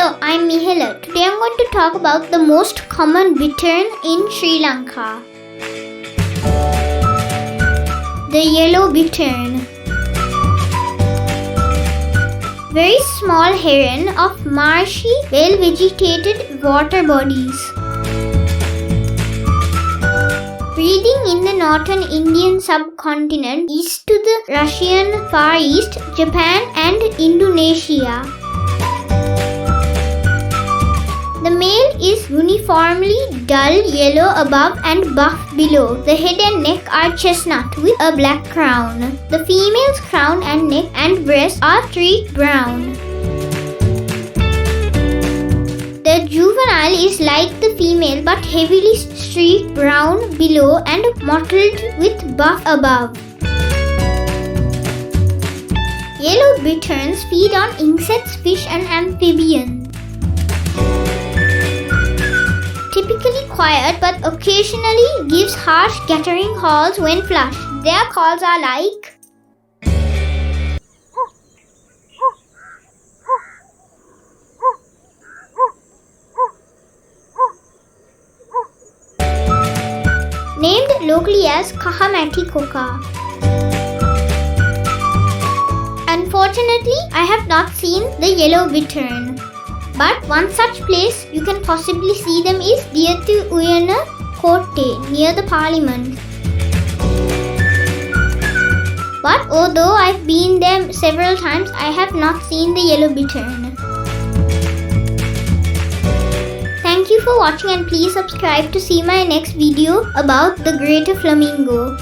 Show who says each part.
Speaker 1: Hello, I'm Mihela. Today I'm going to talk about the most common bittern in Sri Lanka. The yellow bittern. Very small heron of marshy, well-vegetated water bodies. Breeding in the northern Indian subcontinent, east to the Russian Far East, Japan and Indonesia. The male is uniformly dull yellow above and buff below. The head and neck are chestnut with a black crown. The female's crown and neck and breast are streaked brown. The juvenile is like the female but heavily streaked brown below and mottled with buff above. Yellow bitterns feed on insects, fish and amphibians. Typically quiet but occasionally gives harsh gathering calls when flushed. Their calls are like named locally as Kaha koka. Unfortunately, I have not seen the yellow bittern. But one such place you can possibly see them is near to Guiana, near the parliament. But although I've been there several times, I have not seen the yellow bittern. Thank you for watching and please subscribe to see my next video about the greater flamingo.